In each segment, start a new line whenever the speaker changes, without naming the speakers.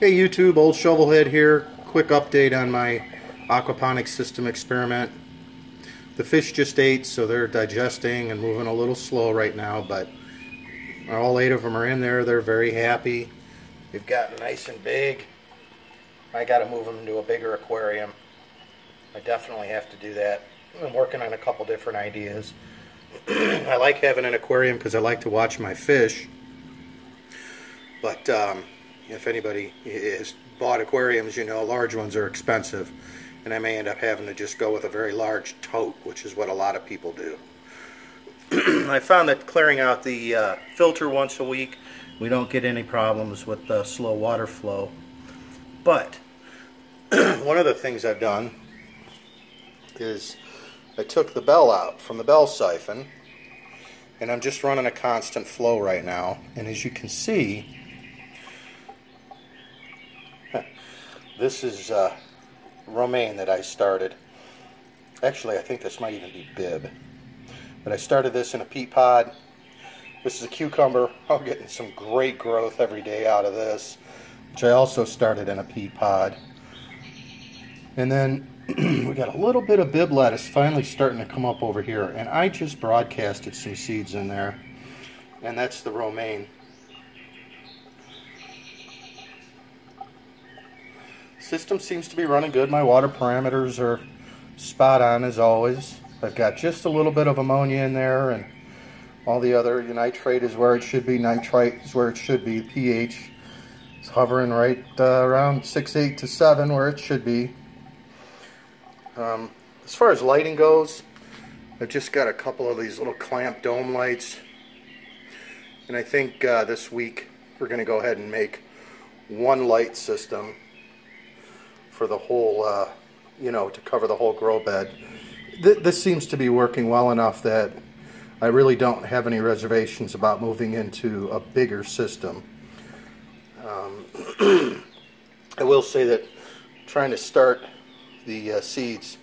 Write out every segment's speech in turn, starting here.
Hey YouTube, Old Shovelhead here. Quick update on my aquaponics system experiment. The fish just ate, so they're digesting and moving a little slow right now, but all 8 of them are in there. They're very happy. They've gotten nice and big. I got to move them into a bigger aquarium. I definitely have to do that. I'm working on a couple different ideas. I like having an aquarium because I like to watch my fish, but if anybody has bought aquariums, you know large ones are expensive, and I may end up having to just go with a very large tote, which is what a lot of people do. I found that clearing out the filter once a week, we don't get any problems with the slow water flow. But one of the things I've done is I took the bell out from the bell siphon, and I'm just running a constant flow right now, and as you can see, this is romaine that I started. Actually, I think this might even be bib. But I started this in a peat pod. This is a cucumber. I'm getting some great growth every day out of this, which I also started in a peat pod. And then we got a little bit of bib lettuce finally starting to come up over here. And I just broadcasted some seeds in there. And that's the romaine. System seems to be running good. My water parameters are spot on as always. I've got just a little bit of ammonia in there, and all the other nitrate is where it should be, nitrite is where it should be. pH is hovering right around 6.8 to 7 where it should be. As far as lighting goes, I've just got a couple of these little clamp dome lights, and I think this week we're going to go ahead and make one light system for the whole, to cover the whole grow bed. This seems to be working well enough that I really don't have any reservations about moving into a bigger system. I will say that trying to start the seeds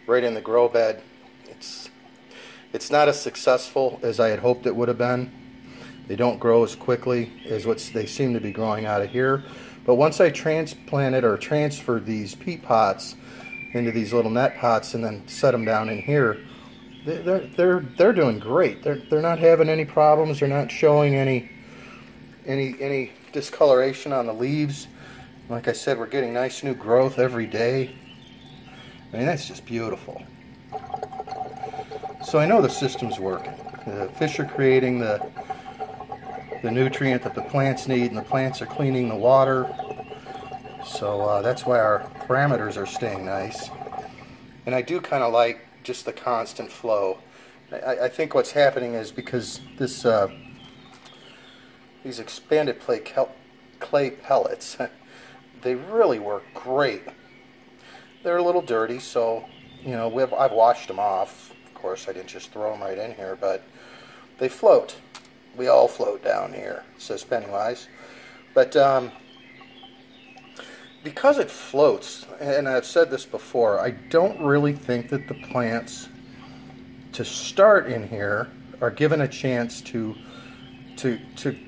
right in the grow bed, it's not as successful as I had hoped it would have been. They don't grow as quickly as what they seem to be growing out of here. But once I transplanted or transferred these peat pots into these little net pots and then set them down in here, they're doing great. They're not having any problems. They're not showing any discoloration on the leaves. Like I said, we're getting nice new growth every day. I mean, that's just beautiful. So I know the system's working. The fish are creating the nutrient that the plants need, and the plants are cleaning the water. So that's why our parameters are staying nice. And I do kind of like just the constant flow. I think what's happening is because this these expanded clay pellets, they really work great. They're a little dirty, so I've washed them off. Of course, I didn't just throw them right in here, but they float. We all float down here, says Pennywise. But because it floats, and I've said this before, I don't really think that the plants to start in here are given a chance to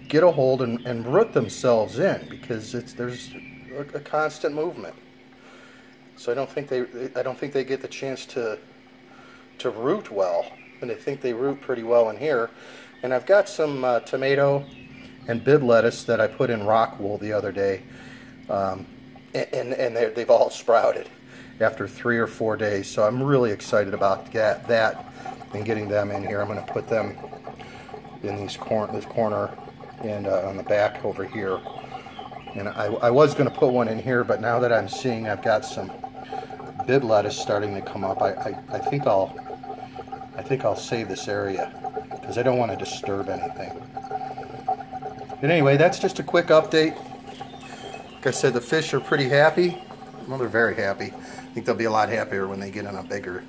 get a hold and root themselves in, because there's a constant movement. So I don't think they get the chance to root well, and I think they root pretty well in here. And I've got some tomato and bib lettuce that I put in rock wool the other day, and they've all sprouted after 3 or 4 days. So I'm really excited about that and getting them in here. I'm going to put them in this corner and on the back over here. And I was going to put one in here, but now that I'm seeing I've got some bib lettuce starting to come up, I think I'll save this area, because I don't want to disturb anything. But anyway, that's just a quick update. Like I said, the fish are pretty happy. Well, they're very happy. I think they'll be a lot happier when they get in a bigger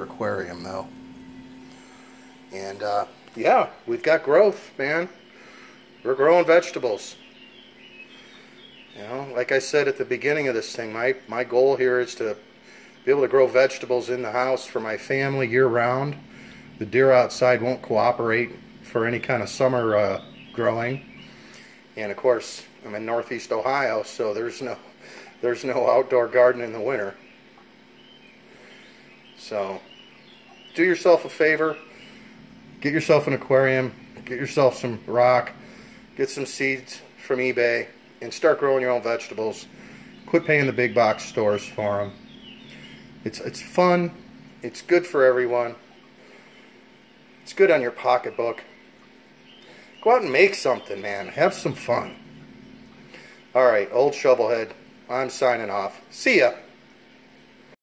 aquarium, though. And yeah, we've got growth, man. We're growing vegetables. Like I said at the beginning of this thing, my goal here is to be able to grow vegetables in the house for my family year-round. The deer outside won't cooperate for any kind of summer growing. And of course, I'm in Northeast Ohio, so there's no outdoor garden in the winter. So do yourself a favor, get yourself an aquarium, get yourself some rock, get some seeds from eBay, and start growing your own vegetables. Quit paying the big box stores for them. It's fun. It's good for everyone. It's good on your pocketbook. Go out and make something, man. Have some fun. Alright, old shovelhead, I'm signing off. See ya.